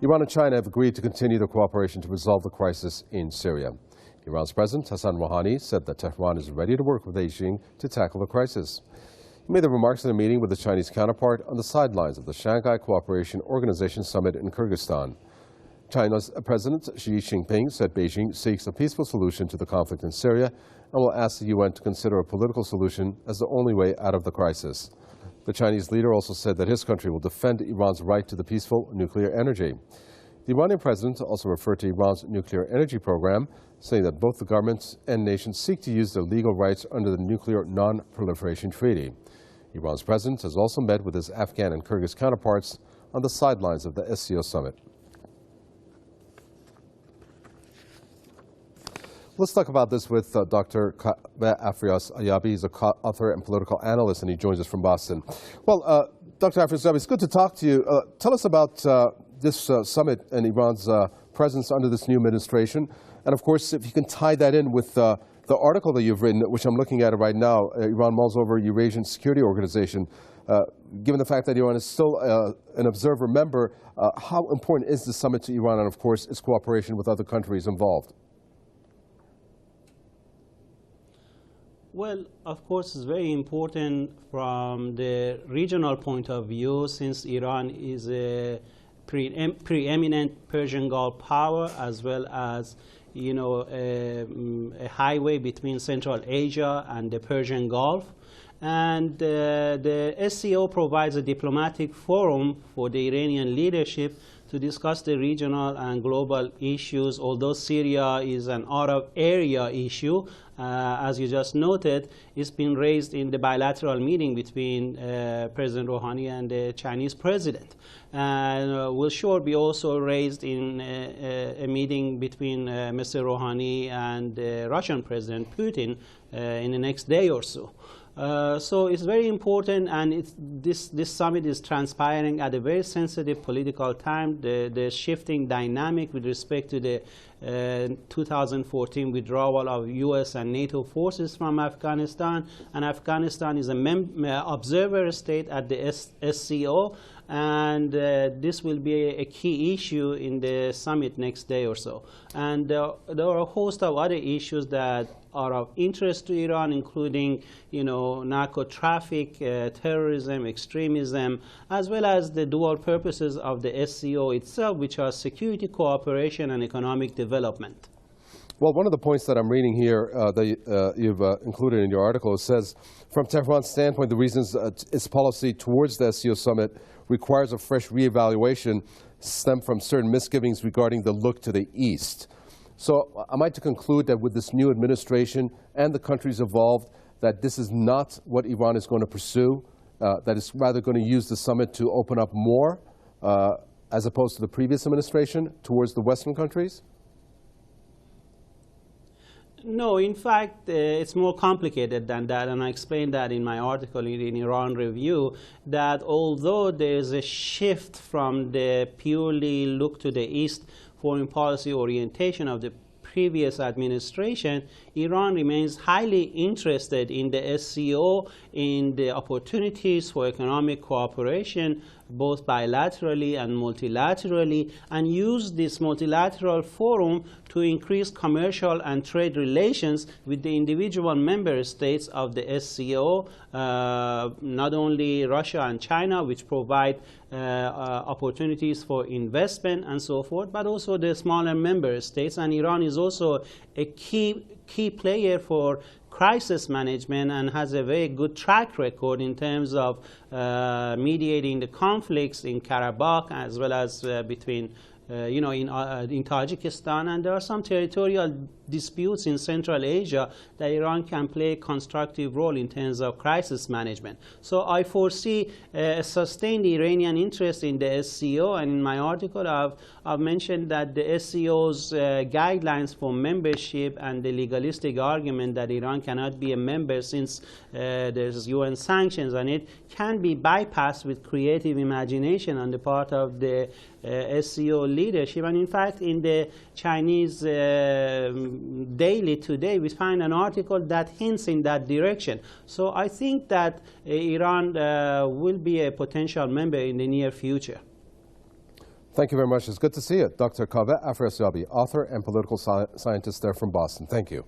Iran and China have agreed to continue their cooperation to resolve the crisis in Syria. Iran's President Hassan Rouhani said that Tehran is ready to work with Beijing to tackle the crisis. He made the remarks in a meeting with his Chinese counterpart on the sidelines of the Shanghai Cooperation Organization summit in Kyrgyzstan. China's President Xi Jinping said Beijing seeks a peaceful solution to the conflict in Syria and will ask the UN to consider a political solution as the only way out of the crisis. The Chinese leader also said that his country will defend Iran's right to the peaceful nuclear energy. The Iranian president also referred to Iran's nuclear energy program, saying that both the governments and nations seek to use their legal rights under the Nuclear Non-Proliferation Treaty. Iran's president has also met with his Afghan and Kyrgyz counterparts on the sidelines of the SCO summit. Let's talk about this with Dr. Kaveh Afrasiabi. He's an author and political analyst, and he joins us from Boston. Well, Dr. Afrasiabi, it's good to talk to you. Tell us about this summit and Iran's presence under this new administration. And, of course, if you can tie that in with the article that you've written, which I'm looking at it right now, Iran mulls over Eurasian Security Organization. Given the fact that Iran is still an observer member, how important is the summit to Iran and, of course, its cooperation with other countries involved? Well, of course, it's very important from the regional point of view, since Iran is a preeminent Persian Gulf power, as well as, you know, a highway between Central Asia and the Persian Gulf. And the SCO provides a diplomatic forum for the Iranian leadership to discuss the regional and global issues. Although Syria is an Arab area issue, as you just noted, it's been raised in the bilateral meeting between President Rouhani and the Chinese president. And will sure be also raised in a meeting between Mr. Rouhani and Russian President Putin in the next day or so. So it's very important, and this summit is transpiring at a very sensitive political time. The shifting dynamic with respect to the 2014 withdrawal of U.S. and NATO forces from Afghanistan, and Afghanistan is an observer state at the SCO, and this will be a key issue in the summit next day or so. And there are a host of other issues that are of interest to Iran, including, you know, narco traffic, terrorism, extremism, as well as the dual purposes of the SCO itself, which are security cooperation and economic development. Well, one of the points that I'm reading here that you've included in your article, it says, from Tehran's standpoint, the reasons its policy towards the SCO summit requires a fresh reevaluation stem from certain misgivings regarding the look to the east. So am I to conclude that with this new administration and the countries involved, that this is not what Iran is going to pursue, that it's rather going to use the summit to open up more, as opposed to the previous administration, towards the Western countries? No, in fact, it's more complicated than that, and I explained that in my article in Iran Review, that although there is a shift from the purely look to the east foreign policy orientation of the previous administration, Iran remains highly interested in the SCO, in the opportunities for economic cooperation, both bilaterally and multilaterally, and use this multilateral forum to increase commercial and trade relations with the individual member states of the SCO, not only Russia and China, which provide opportunities for investment and so forth, but also the smaller member states. And Iran is also a key player for crisis management and has a very good track record in terms of mediating the conflicts in Karabakh, as well as between in Tajikistan, and there are some territorial disputes in Central Asia that Iran can play a constructive role in terms of crisis management. So I foresee a sustained Iranian interest in the SCO, and in my article I've mentioned that the SCO's guidelines for membership and the legalistic argument that Iran cannot be a member since there's UN sanctions on it can be bypassed with creative imagination on the part of the SCO leadership. And in fact, in the Chinese daily today, we find an article that hints in that direction. So I think that Iran will be a potential member in the near future. Thank you very much. It's good to see you. Dr. Kaveh Afrasiabi, author and political scientist there from Boston. Thank you.